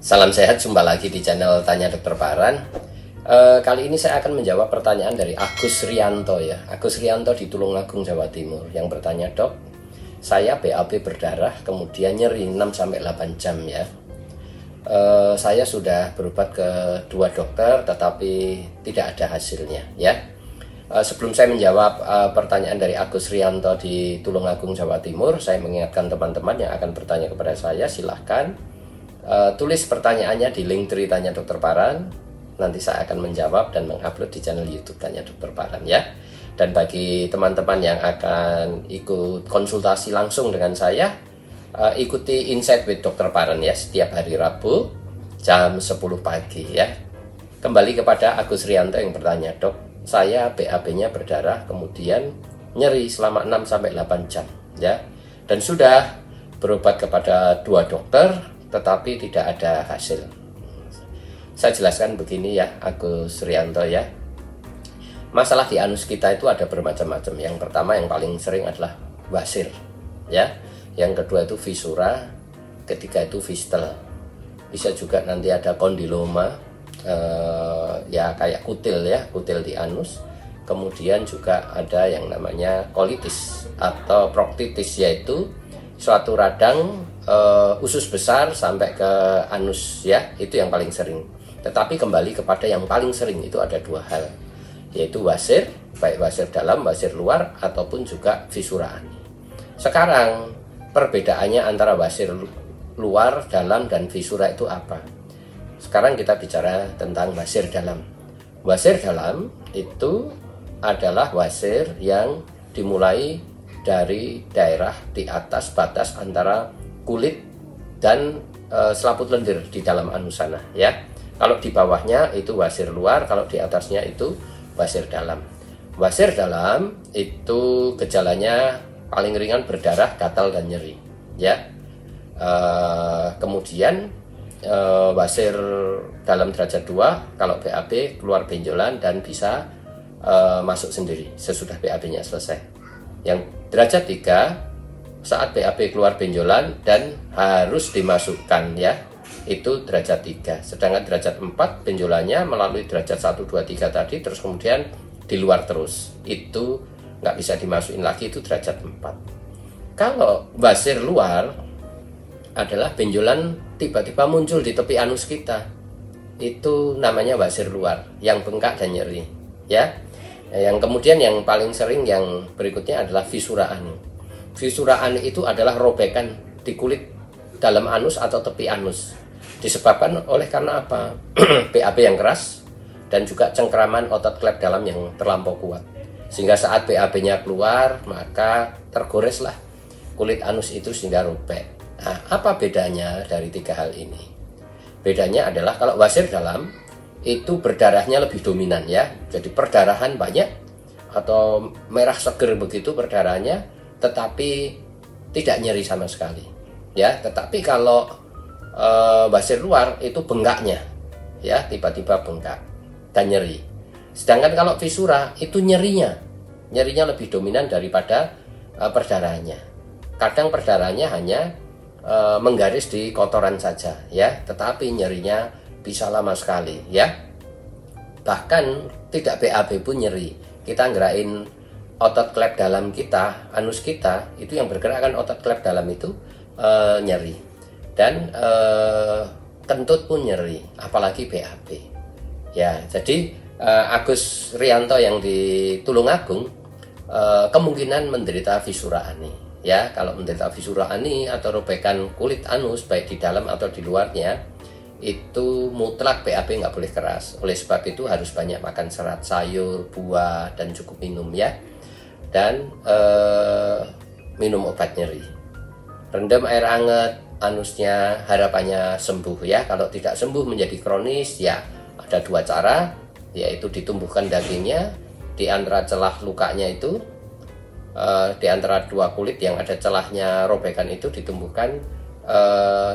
Salam sehat, jumpa lagi di channel Tanya Dokter Paran. Kali ini saya akan menjawab pertanyaan dari Agus Rianto ya. Agus Rianto di Tulungagung, Jawa Timur yang bertanya, "Dok, saya BAB berdarah kemudian nyeri 6-8 jam ya. Saya sudah berobat ke 2 dokter tetapi tidak ada hasilnya ya." Sebelum saya menjawab pertanyaan dari Agus Rianto di Tulungagung, Jawa Timur, saya mengingatkan teman-teman yang akan bertanya kepada saya, silahkan tulis pertanyaannya di link Tri Tanya Dokter Paran. Nanti saya akan menjawab dan mengupload di channel YouTube Tanya Dokter Paran ya. Dan bagi teman-teman yang akan ikut konsultasi langsung dengan saya, ikuti Insight with Dokter Paran ya, setiap hari Rabu jam 10 pagi ya. Kembali kepada Agus Rianto yang bertanya, "Dok, saya BAB-nya berdarah kemudian nyeri selama 6-8 jam ya, dan sudah berobat kepada 2 dokter tetapi tidak ada hasil." Saya jelaskan begini ya Agus Rianto ya. Masalah di anus kita itu ada bermacam-macam. Yang pertama yang paling sering adalah wasir ya. Yang kedua itu visura, ketiga itu fistel. Bisa juga nanti ada kondiloma, ya kayak kutil ya, kutil di anus. Kemudian juga ada yang namanya kolitis atau proktitis, yaitu suatu radang usus besar sampai ke anus ya, itu yang paling sering. Tetapi kembali kepada yang paling sering itu ada 2 hal, yaitu wasir, baik wasir dalam, wasir luar, ataupun juga visura ani. Sekarang perbedaannya antara wasir luar, dalam, dan visura itu apa? Sekarang kita bicara tentang wasir dalam. Wasir dalam itu adalah wasir yang dimulai dari daerah di atas batas antara kulit dan selaput lendir di dalam anus sana ya. Kalau di bawahnya itu wasir luar, kalau di atasnya itu wasir dalam. Wasir dalam itu gejalanya paling ringan berdarah, gatal, dan nyeri ya. Kemudian wasir dalam derajat 2 kalau BAB keluar benjolan dan bisa masuk sendiri sesudah BAB-nya selesai. Yang derajat 3 saat BAB keluar benjolan dan harus dimasukkan ya, itu derajat 3. Sedangkan derajat 4 benjolannya melalui derajat 1, 2, 3 tadi terus kemudian di luar terus, itu nggak bisa dimasukin lagi, itu derajat 4. Kalau wasir luar adalah benjolan tiba-tiba muncul di tepi anus kita, itu namanya wasir luar yang bengkak dan nyeri ya. Yang kemudian yang paling sering yang berikutnya adalah visura ani. Visura ani itu adalah robekan di kulit dalam anus atau tepi anus. Disebabkan oleh karena apa? BAB yang keras dan juga cengkraman otot klep dalam yang terlampau kuat. Sehingga saat BAB-nya keluar, maka tergoreslah kulit anus itu sehingga robek. Nah, apa bedanya dari 3 hal ini? Bedanya adalah kalau wasir dalam itu berdarahnya lebih dominan ya. Jadi perdarahan banyak atau merah seger begitu perdarahannya, tetapi tidak nyeri sama sekali ya. Tetapi kalau wasir luar itu bengkaknya ya, tiba-tiba bengkak dan nyeri. Sedangkan kalau visura itu nyerinya lebih dominan daripada perdarahannya. Kadang perdarahannya hanya menggaris di kotoran saja ya, tetapi nyerinya bisa lama sekali ya. Bahkan tidak BAB pun nyeri. Kita ngerain otot klep dalam kita, anus kita, itu yang bergerak kan otot klep dalam itu nyeri. Dan kentut pun nyeri, apalagi BAB ya. Jadi Agus Rianto yang di Tulungagung kemungkinan menderita visura ani ya. Kalau menderita visura ani atau robekan kulit anus baik di dalam atau di luarnya, itu mutlak BAB nggak boleh keras. Oleh sebab itu harus banyak makan serat, sayur, buah, dan cukup minum ya. Dan minum obat nyeri, rendam air hangat anusnya, harapannya sembuh ya. Kalau tidak sembuh menjadi kronis ya, ada 2 cara, yaitu ditumbuhkan dagingnya di antara celah lukanya itu, di antara 2 kulit yang ada celahnya robekan itu ditumbuhkan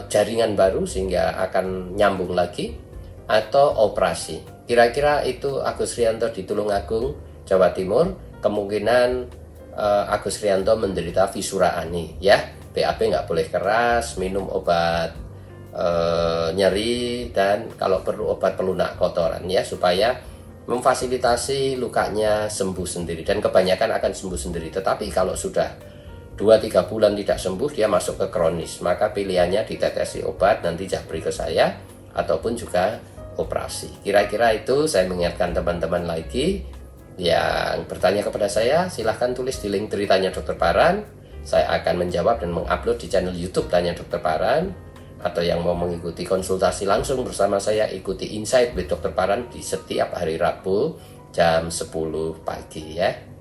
jaringan baru sehingga akan nyambung lagi, atau operasi. Kira-kira itu Agus Rianto di Tulungagung, Jawa Timur. Kemungkinan Agus Rianto menderita visura ani ya. BAB nggak boleh keras, minum obat nyeri, dan kalau perlu obat pelunak kotoran ya, supaya memfasilitasi lukanya sembuh sendiri, dan kebanyakan akan sembuh sendiri. Tetapi kalau sudah 2-3 bulan tidak sembuh, dia masuk ke kronis, maka pilihannya ditetesi obat, nanti japri ke saya, ataupun juga operasi. Kira-kira itu saya mengingatkan teman-teman lagi yang bertanya kepada saya, silahkan tulis di link Tanya Dokter Paran. Saya akan menjawab dan mengupload di channel YouTube Tanya Dokter Paran. Atau yang mau mengikuti konsultasi langsung bersama saya, ikuti Insight with Dokter Paran di setiap hari Rabu jam 10 pagi ya.